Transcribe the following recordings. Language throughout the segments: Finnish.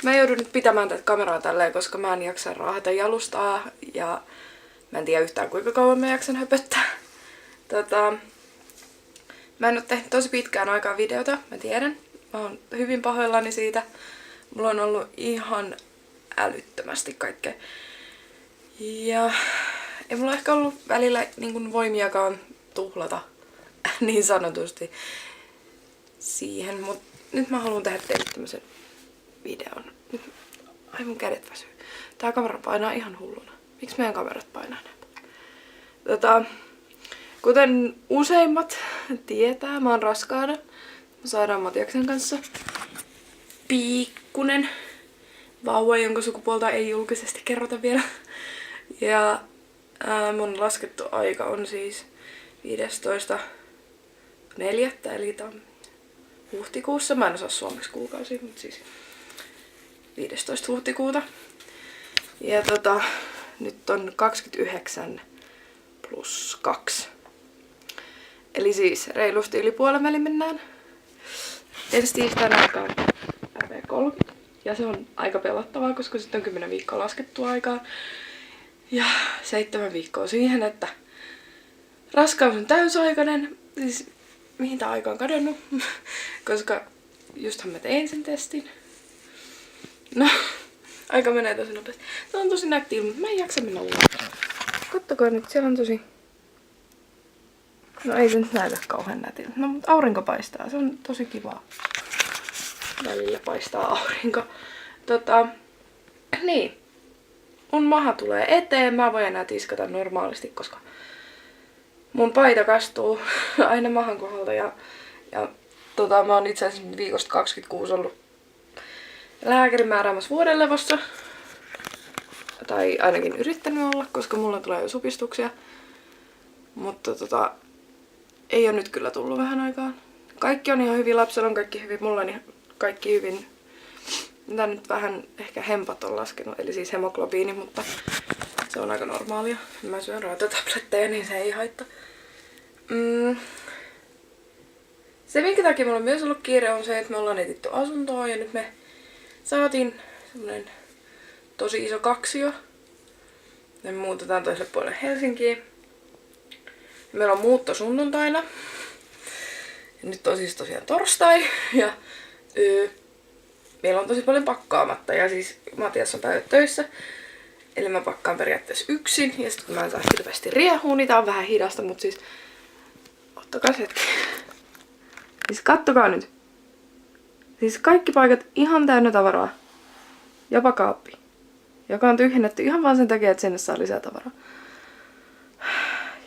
Mä joudun nyt pitämään tätä kameraa tälleen, koska mä en jaksa raahata jalustaa ja mä en tiedä yhtään kuinka kauan mä jaksan höpöttää. Mä en oo tehnyt tosi pitkään aikaa videota, mä tiedän. Mä oon hyvin pahoillani siitä. Mulla on ollut ihan älyttömästi kaikkea. Ja ei mulla ehkä ollut välillä niin voimiakaan tuhlata niin sanotusti siihen, mutta nyt mä haluan tehdä teille tämmösen videon. Ai mun kädet väsyy. Tää kamera painaa ihan hulluna. Miksi meidän kamerat painaa näin? Kuten useimmat tietää, mä oon raskaana. Mä saadaan Matiaksen kanssa piikkunen vauva, jonka sukupuolta ei julkisesti kerrota vielä. Ja mun laskettu aika on siis 15.4. eli huhtikuussa. Mä en osaa suomeksi kuukausia, mutta siis 15. huhtikuuta. Ja nyt on 29 plus 2. Eli siis reilusti yli puolen välin mennään. Ensi tiistaina alkaa RP30. Ja se on aika pelottavaa, koska sitten on 10 viikkoa laskettua aikaa. Ja 7 viikkoa siihen, että raskaus on täysaikainen. Siis mihin tää aika on kadonnut. Koska justhan mä tein sen testin. No, aika menee tosi nopeasti. Tää on tosi nättiä, mutta mä en jaksa mennä ulos. Kattokaa nyt, siellä on tosi... No ei se nyt näytä kauhean nätiltä. No mutta aurinko paistaa, se on tosi kivaa. Välillä paistaa aurinko. Niin. Mun maha tulee eteen, mä voin enää tiskata normaalisti, koska mun paita kastuu aina mahan kohdalta ja mä oon itse asiassa viikosta 26 ollut lääkärin määräämässä vuodenlevossa. Tai ainakin yrittänyt olla, koska mulla tulee jo supistuksia. Mutta ei oo nyt kyllä tullut vähän aikaa. Kaikki on ihan hyvin, lapsella on kaikki hyvin, mulla on kaikki hyvin. Mitä nyt vähän ehkä hempat on laskenut, eli siis hemoglobiini, mutta se on aika normaalia. Mä syön rautatabletteja, niin se ei haittaa. Se minkä takia mulla on myös ollut kiire on se, että me ollaan etitty asuntoa ja nyt me saatiin semmonen tosi iso kaksio. Me muutetaan toiselle puolelle Helsinkiin. Meillä on muutto sunnuntaina. Ja nyt on siis tosiaan torstai ja meillä on tosi paljon pakkaamatta ja siis Matias on päivät töissä. Eli mä pakkaan periaatteessa yksin ja sitten kun mä en saa hirveästi riehua, niin tää on vähän hidasta, mutta siis ottakaa hetki. Siis kattokaa nyt. Siis kaikki paikat ihan täynnä tavaraa. Jopa kaappi. Joka on tyhjennetty ihan vaan sen takia, että sinne saa lisää tavaraa.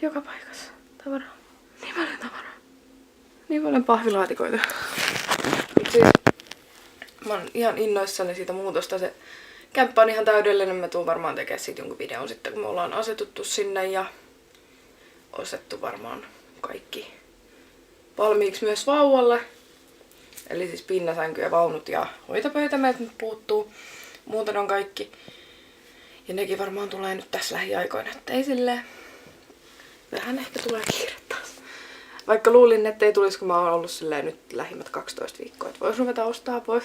Joka paikassa tavaraa. Niin paljon tavaraa. Niin paljon pahvilaatikoita. Siis, mä oon ihan innoissani siitä muutosta. Se kämppä on ihan täydellinen. Mä tuun varmaan tekemään siitä jonkun videon sitten, kun me ollaan asetuttu sinne ja ostettu varmaan kaikki valmiiksi myös vauvalle. Eli siis pinnasänky ja vaunut ja hoitopöytä meiltä nyt puuttuu. Muuten on kaikki. Ja nekin varmaan tulee nyt tässä lähiaikoina, että ei silleen. Vähän ehkä tulee kiire taas. Vaikka luulin, että ei tulisi, kun mä oon ollut silleen nyt lähimmät 12 viikkoa. Että vois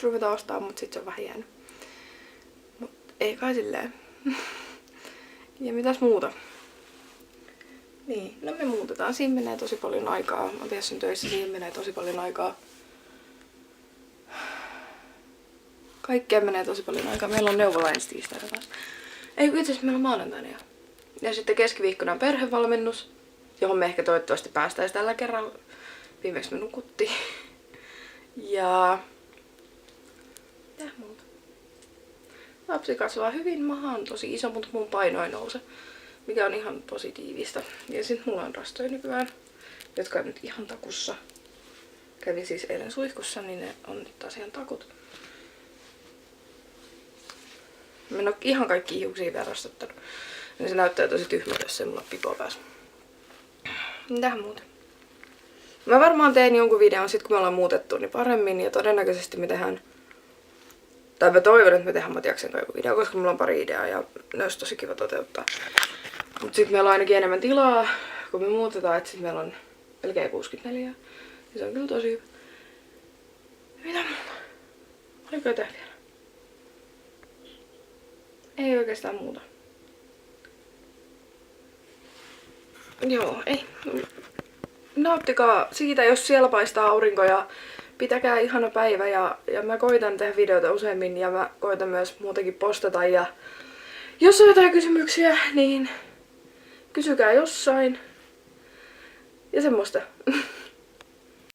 ruveta ostaa, mutta sit se on vähän jäänyt. Mut ei kai silleen. Ja mitäs muuta? Niin, no me muutetaan. Siinä menee tosi paljon aikaa. Matias on töissä, siihen menee tosi paljon aikaa. Kaikkeen menee tosi paljon aikaa. Meillä on neuvola ensi tiistaina taas. Ei, itse asiassa meillä on maanantaina jo. Ja sitten keskiviikkona on perhevalmennus, johon me ehkä toivottavasti päästäisiin tällä kerralla. Viimeksi me nukuttiin. Ja... mitä muuta? Lapsi kasvaa hyvin, maha on tosi iso, mutta mun paino ei nouse. Mikä on ihan positiivista. Ja sitten mulla on rastoja nykyään, jotka on nyt ihan takussa. Kävin siis eilen suihkussa, niin ne on nyt taas ihan takut. Mä en oo ihan kaikki hiuksia vielä rastottanut. Niin se näyttää tosi tyhmältä, jos ei mulla pipoa päässä. Mitähän muuta? Mä varmaan teen jonkun videon sit kun me ollaan muutettu niin paremmin ja todennäköisesti me tehdään... Tai mä toivon, että me tehdään Matiaksen kanssa joku video, koska mulla on pari ideaa ja ne olisi tosi kiva toteuttaa. Mut sit meillä on ainakin enemmän tilaa, kun me muutetaan, että sit meillä on melkein 64. Ja se on kyllä tosi hyvä. Mitä muuta? Oliko jotain vielä? Ei oikeastaan muuta. Joo, ei. Nauttikaa siitä, jos siellä paistaa aurinko ja pitäkää ihana päivä ja mä koitan tehdä videoita useammin ja mä koitan myös muutenkin postata ja jos on jotain kysymyksiä, niin kysykää jossain ja semmoista.